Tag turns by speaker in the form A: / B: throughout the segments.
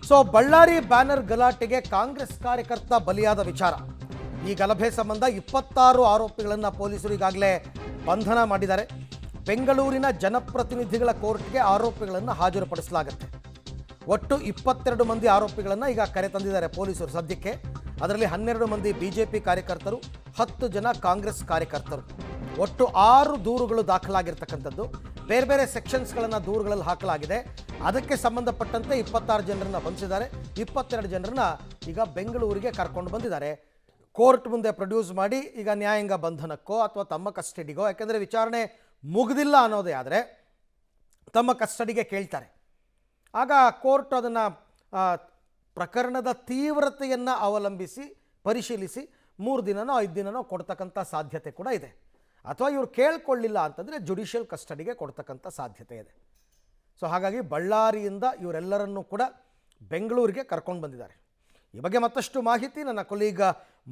A: So Ballari banner ಗಲಾಟೆಗೆ Congress ಕಾರ್ಯಕರ್ತ ಬಲಿಯಾದ ವಿಚಾರ. ಈ ಗಲಭೆ ಸಂಬಂಧ 26 ಆರೋಪಿಗಳನ್ನು ಪೊಲೀಸರು ಈಗಾಗಲೇ ಬಂಧನ ಮಾಡಿದ್ದಾರೆ. ಬೆಂಗಳೂರಿನ ಜನಪ್ರತಿನಿಧಿಗಳ ಕೋರ್ಟ್ಗೆ ಆರೋಪಿಗಳನ್ನು ಹಾಜರುಪಡಿಸಲಾಗುತ್ತೆ. ಒಟ್ಟು 22 ಮಂದಿ ಆರೋಪಿಗಳನ್ನು ಈಗ ಕರೆ ತಂದಿದ್ದಾರೆ ಪೊಲೀಸರು ಸದ್ಯಕ್ಕೆ. ಅದರಲ್ಲಿ 12 ಮಂದಿ ಬಿಜೆಪಿ ಕಾರ್ಯಕರ್ತರು, 10 ಜನ ಕಾಂಗ್ರೆಸ್ ಕಾರ್ಯಕರ್ತರು. ಒಟ್ಟು 6 ದೂರುಗಳು ದಾಖಲಾಗಿರ್ತಕ್ಕಂಥದ್ದು. ಬೇರೆ ಬೇರೆ ಸೆಕ್ಷನ್ಸ್ಗಳನ್ನು ದೂರುಗಳಲ್ಲಿ ಹಾಕಲಾಗಿದೆ. ಅದಕ್ಕೆ ಸಂಬಂಧಪಟ್ಟಂತೆ 26 ಜನರನ್ನು ಬಂಧಿಸಿದ್ದಾರೆ. 22 ಜನರನ್ನ ಈಗ ಬೆಂಗಳೂರಿಗೆ ಕರ್ಕೊಂಡು ಬಂದಿದ್ದಾರೆ. ಕೋರ್ಟ್ ಮುಂದೆ ಪ್ರೊಡ್ಯೂಸ್ ಮಾಡಿ ಈಗ ನ್ಯಾಯಾಂಗ ಬಂಧನಕ್ಕೋ ಅಥವಾ ತಮ್ಮ ಕಸ್ಟಡಿಗೋ, ಯಾಕೆಂದರೆ ವಿಚಾರಣೆ ಮುಗಿದಿಲ್ಲ ಅನ್ನೋದೇ ಆದರೆ ತಮ್ಮ ಕಸ್ಟಡಿಗೆ ಕೇಳ್ತಾರೆ. ಆಗ ಕೋರ್ಟ್ ಅದನ್ನು ಪ್ರಕರಣದ ತೀವ್ರತೆಯನ್ನು ಅವಲಂಬಿಸಿ ಪರಿಶೀಲಿಸಿ 3 ದಿನನೋ 5 ದಿನನೋ ಕೊಡ್ತಕ್ಕಂಥ ಸಾಧ್ಯತೆ ಕೂಡ ಇದೆ. ಅಥವಾ ಇವರು ಕೇಳ್ಕೊಳ್ಳಿಲ್ಲ ಅಂತಂದರೆ ಜುಡಿಷಿಯಲ್ ಕಸ್ಟಡಿಗೆ ಕೊಡ್ತಕ್ಕಂಥ ಸಾಧ್ಯತೆ ಇದೆ. ಸೊ ಹಾಗಾಗಿ ಬಳ್ಳಾರಿಯಿಂದ ಇವರೆಲ್ಲರನ್ನೂ ಕೂಡ ಬೆಂಗಳೂರಿಗೆ ಕರ್ಕೊಂಡು ಬಂದಿದ್ದಾರೆ. ಈ ಬಗ್ಗೆ ಮತ್ತಷ್ಟು ಮಾಹಿತಿ ನನ್ನ ಕೊಲೀಗ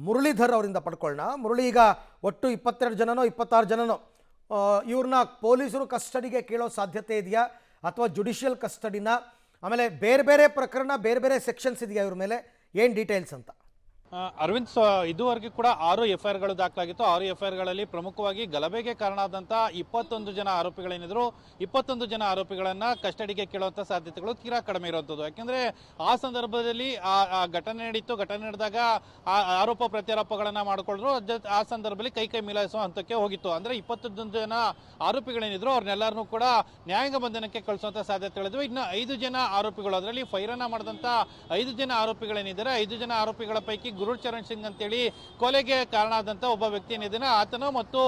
A: ಮುರಳೀಧರ್ ಅವರಿಂದ ಪಡ್ಕೊಳ್ಳೋಣ. ಮುರಳಿ, ಈಗ ಒಟ್ಟು 22 ಜನನೋ 26 ಜನನೋ ಇವ್ರನ್ನ ಪೊಲೀಸರು ಕಸ್ಟಡಿಗೆ ಕೇಳೋ ಸಾಧ್ಯತೆ ಇದೆಯಾ ಅಥವಾ ಜುಡಿಷಿಯಲ್ ಕಸ್ಟಡಿನ? ಆಮೇಲೆ ಬೇರೆ ಬೇರೆ ಪ್ರಕರಣ, ಬೇರೆ ಬೇರೆ ಸೆಕ್ಷನ್ಸ್ ಇದೆಯಾ ಇವ್ರ ಮೇಲೆ? ಏನು ಡೀಟೇಲ್ಸ್ ಅಂತ?
B: ಅರವಿಂದ್, ಇದುವರೆಗೂ ಕೂಡ 6 FIRಗಳು ದಾಖಲಾಗಿತ್ತು. 6 FIRಗಳಲ್ಲಿ ಪ್ರಮುಖವಾಗಿ ಗಲಭೆಗೆ ಕಾರಣ ಆದಂಥ 21 ಜನ ಆರೋಪಿಗಳೇನಿದ್ರು, 21 ಜನ ಆರೋಪಿಗಳನ್ನ ಕಸ್ಟಡಿಗೆ ಕೇಳುವಂಥ ಸಾಧ್ಯತೆಗಳು ತೀರಾ ಕಡಿಮೆ ಇರುವಂಥದ್ದು. ಯಾಕೆಂದ್ರೆ ಆ ಸಂದರ್ಭದಲ್ಲಿ ಆ ಘಟನೆ ನಡೀತು. ಘಟನೆ ನಡೆದಾಗ ಆರೋಪ ಪ್ರತ್ಯಾರೋಪಗಳನ್ನ ಮಾಡಿಕೊಂಡ್ರು. ಆ ಸಂದರ್ಭದಲ್ಲಿ ಕೈ ಮಿಲಾಯಿಸುವ ಹಂತಕ್ಕೆ ಹೋಗಿತ್ತು. ಅಂದ್ರೆ 21 ಜನ ಆರೋಪಿಗಳೇನಿದ್ರು ಅವ್ರನ್ನೆಲ್ಲರನ್ನೂ ಕೂಡ ನ್ಯಾಯಾಂಗ ಬಂಧನಕ್ಕೆ ಕಳಿಸುವಂಥ ಸಾಧ್ಯತೆಗಳಿದ್ವು. ಇನ್ನು 5 ಜನ ಆರೋಪಿಗಳು, ಅದರಲ್ಲಿ ಫೈರನ್ನ ಮಾಡಿದಂಥ 5 ಜನ ಆರೋಪಿಗಳೇನಿದ್ದಾರೆ, 5 ಜನ ಆರೋಪಿಗಳ ಪೈಕಿ ಗುರುಚರಣ್ ಸಿಂಗ್ ಅಂತೇಳಿ ಕೊಲೆಗೆ ಕಾರಣ ಆದಂಥ ಒಬ್ಬ ವ್ಯಕ್ತಿ ಏನಿದ್ದಾನೆ, ಆತನು ಮತ್ತು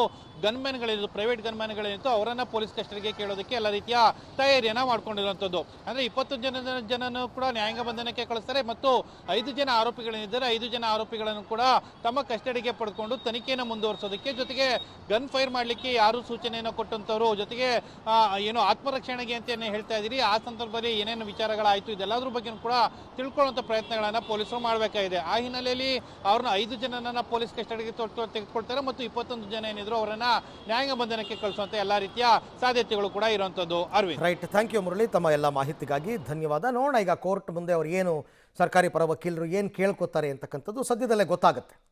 B: ಗನ್ಮ್ಯಾನ್ಗಳಿದ್ದು, ಪ್ರೈವೇಟ್ ಗನ್ಮ್ಯಾನ್ಗಳೇನಿತ್ತು, ಅವರನ್ನ ಪೊಲೀಸ್ ಕಸ್ಟಡಿಗೆ ಕೇಳೋದಕ್ಕೆ ಎಲ್ಲ ರೀತಿಯ ತಯಾರಿಯನ್ನ ಮಾಡ್ಕೊಂಡಿರುವಂಥದ್ದು. ಅಂದ್ರೆ 20 ಜನನು ಕೂಡ ನ್ಯಾಯಾಂಗ ಬಂಧನಕ್ಕೆ ಕಳಿಸ್ತಾರೆ ಮತ್ತು 5 ಜನ ಆರೋಪಿಗಳೇನಿದ್ದಾರೆ, 5 ಜನ ಆರೋಪಿಗಳನ್ನು ಕೂಡ ತಮ್ಮ ಕಸ್ಟಡಿಗೆ ಪಡ್ಕೊಂಡು ತನಿಖೆಯನ್ನು ಮುಂದುವರಿಸೋದಕ್ಕೆ, ಜೊತೆಗೆ ಗನ್ ಫೈರ್ ಮಾಡಲಿಕ್ಕೆ ಯಾರು ಸೂಚನೆಯನ್ನು ಕೊಟ್ಟಂತವರು, ಜೊತೆಗೆ ಏನು ಆತ್ಮರಕ್ಷಣೆಗೆ ಅಂತ ಹೇಳ್ತಾ ಇದ್ದೀರಿ, ಆ ಸಂದರ್ಭದಲ್ಲಿ ಏನೇನು ವಿಚಾರಗಳಾಯಿತು ಇದೆಲ್ಲದ್ರ ಬಗ್ಗೆ ಕೂಡ ತಿಳ್ಕೊಳ್ಳುವಂಥ ಪ್ರಯತ್ನಗಳನ್ನು ಪೊಲೀಸರು ಮಾಡಬೇಕಾಗಿದೆ. ಆ ಹಿನ್ನೆಲೆಯಲ್ಲಿ ಅವ್ರನ್ನ 5 ಜನನನ್ನ ಪೊಲೀಸ್ ಕಸ್ಟಡಿಗೆ ತೆಗೆದುಕೊಳ್ತಾರೆ ಮತ್ತು 21 ಜನ ಏನಿದ್ರು ಅವರನ್ನ ನ್ಯಾಯಾಂಗ ಬಂಧನಕ್ಕೆ ಕಳಿಸುವಂತ ಎಲ್ಲಾ ರೀತಿಯ ಸಾಧ್ಯತೆಗಳು ಕೂಡ ಇರುವಂತದ್ದು. Arvind,
A: right, thank you Murali, ತಮ್ಮ ಎಲ್ಲ ಮಾಹಿತಿಗಾಗಿ ಧನ್ಯವಾದ. ನೋಡೋಣ ಈಗ ಕೋರ್ಟ್ ಮುಂದೆ ಅವ್ರು ಏನು, ಸರ್ಕಾರಿ ಪರ ವಕೀಲರು ಏನು ಕೇಳ್ಕೊತಾರೆ ಅಂತಕ್ಕಂಥದ್ದು ಸದ್ಯದಲ್ಲೇ ಗೊತ್ತಾಗುತ್ತೆ.